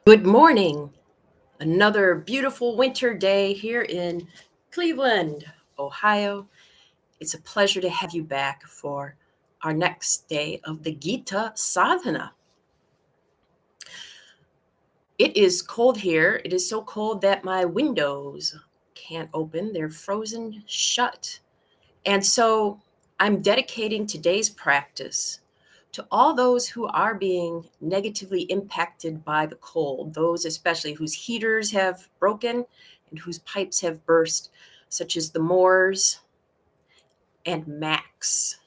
Good morning. Another beautiful winter day here in Cleveland, Ohio. It's a pleasure to have you back for our next day of the Gita Sadhana. It is cold here. It is so cold that my windows can't open, they're frozen shut. And so I'm dedicating today's practice to all those who are being negatively impacted by the cold, those especially whose heaters have broken and whose pipes have burst, such as the Moors and Max.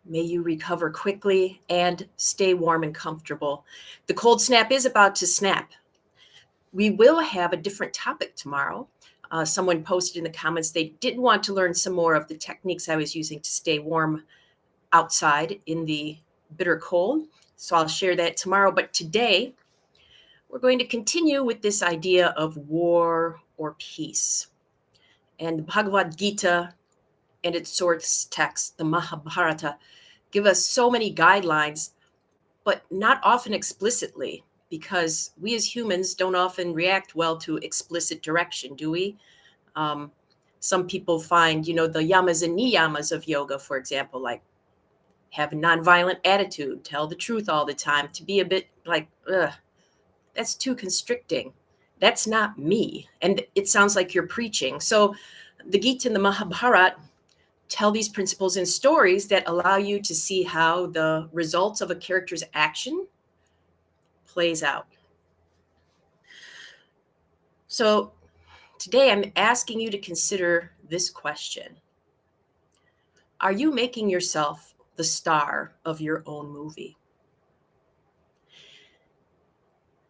May you recover quickly and stay warm and comfortable. The cold snap is about to snap. We will have a different topic tomorrow. Someone posted in the comments they did want to learn some more of the techniques I was using to stay warm outside in the bitter cold. So I'll share that tomorrow. But today, we're going to continue with this idea of war or peace. And the Bhagavad Gita and its source text, the Mahabharata, give us so many guidelines, but not often explicitly, because we as humans don't often react well to explicit direction, do we? Some people find, the yamas and niyamas of yoga, for example, like have a nonviolent attitude, tell the truth all the time, to be a bit like, ugh, that's too constricting. That's not me. And it sounds like you're preaching. So the Gita and the Mahabharata tell these principles in stories that allow you to see how the results of a character's action plays out. So today I'm asking you to consider this question. Are you making yourself the star of your own movie?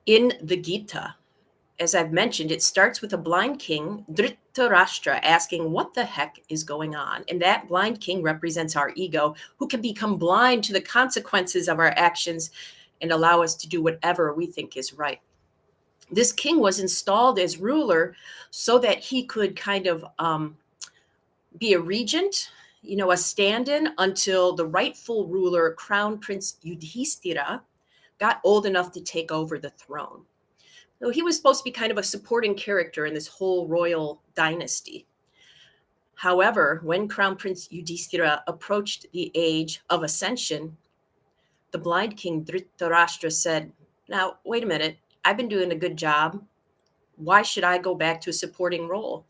In the Gita, as I've mentioned, it starts with a blind king, Dhritarashtra, asking what the heck is going on. And that blind king represents our ego, who can become blind to the consequences of our actions and allow us to do whatever we think is right. This king was installed as ruler so that he could kind of be a regent, a stand-in until the rightful ruler, Crown Prince Yudhishthira, got old enough to take over the throne. So he was supposed to be kind of a supporting character in this whole royal dynasty. However, when Crown Prince Yudhishthira approached the age of ascension, the blind king Dhritarashtra said, "Now, wait a minute. I've been doing a good job. Why should I go back to a supporting role?"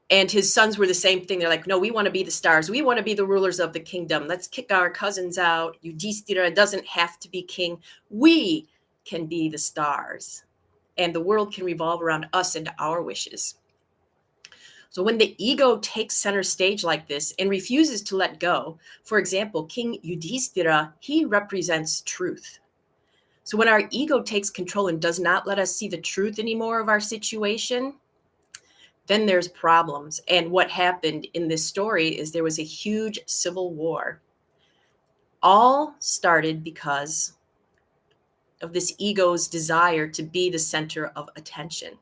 And his sons were the same thing. They're like, "No, we want to be the stars. We want to be the rulers of the kingdom. Let's kick our cousins out. Yudhishthira doesn't have to be king. We can be the stars. And the world can revolve around us and our wishes." So when the ego takes center stage like this and refuses to let go, for example, King Yudhishthira, he represents truth. So when our ego takes control and does not let us see the truth anymore of our situation, then there's problems. And what happened in this story is there was a huge civil war. All started because of this ego's desire to be the center of attention.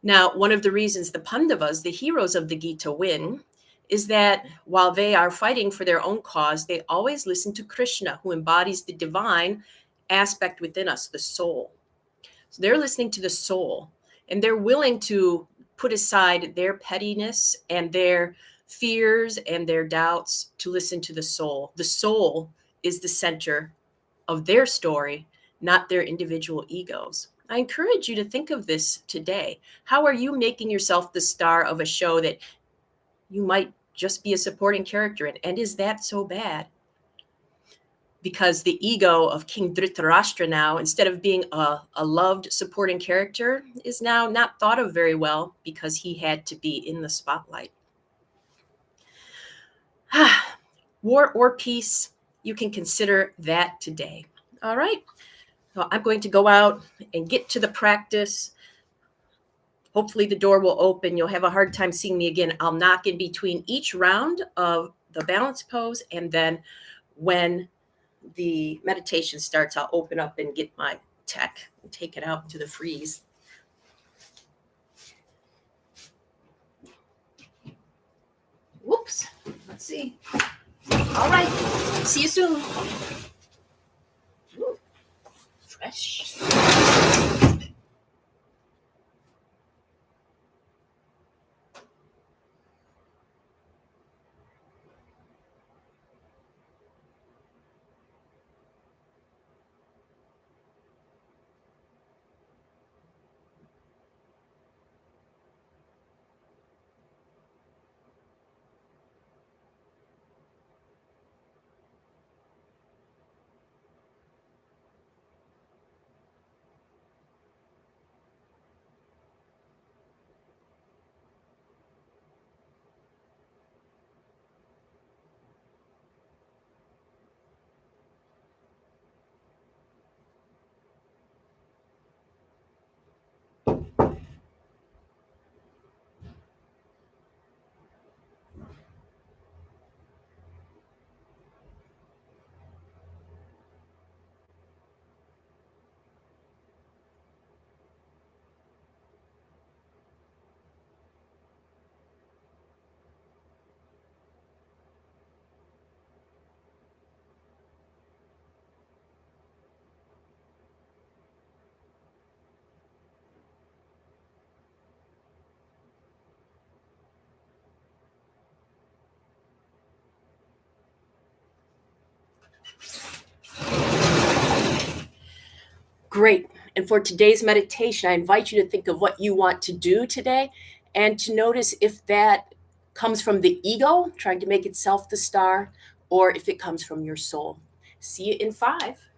Now, one of the reasons the Pandavas, the heroes of the Gita, win is that while they are fighting for their own cause, they always listen to Krishna, who embodies the divine aspect within us, the soul. So they're listening to the soul, and they're willing to put aside their pettiness and their fears and their doubts to listen to the soul. The soul is the center of their story, not their individual egos. I encourage you to think of this today. How are you making yourself the star of a show that you might just be a supporting character in? And is that so bad? Because the ego of King Dhritarashtra now, instead of being a loved supporting character, is now not thought of very well because he had to be in the spotlight. War or peace, you can consider that today. All right. So I'm going to go out and get to the practice. Hopefully the door will open. You'll have a hard time seeing me again. I'll knock in between each round of the balance pose, and then when the meditation starts, I'll open up and get my tech and take it out to the freeze. Whoops. Let's see. All right. See you soon. refresh. Great. And for today's meditation, I invite you to think of what you want to do today and to notice if that comes from the ego, trying to make itself the star, or if it comes from your soul. See you in 5.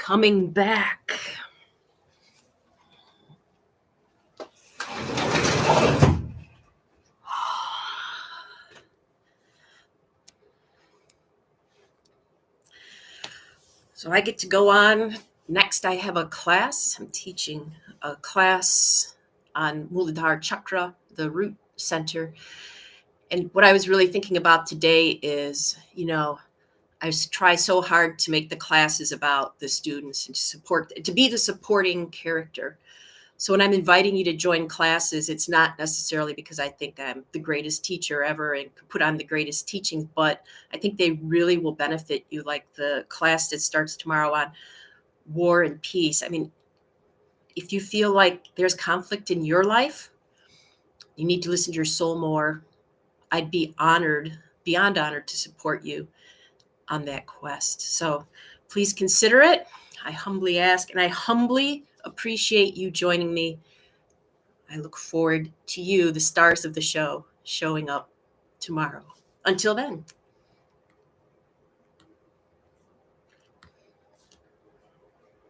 coming back. So I get to go on. Next, I have a class. I'm teaching a class on Muladhara Chakra, the root center. And what I was really thinking about today is, I try so hard to make the classes about the students and to be the supporting character. So when I'm inviting you to join classes, it's not necessarily because I think I'm the greatest teacher ever and could put on the greatest teaching, but I think they really will benefit you, like the class that starts tomorrow on war and peace. I mean, if you feel like there's conflict in your life, you need to listen to your soul more. I'd be honored, beyond honored, to support you on that quest. So please consider it. I humbly ask, and I humbly appreciate you joining me. I look forward to you, the stars of the show, showing up tomorrow. Until then.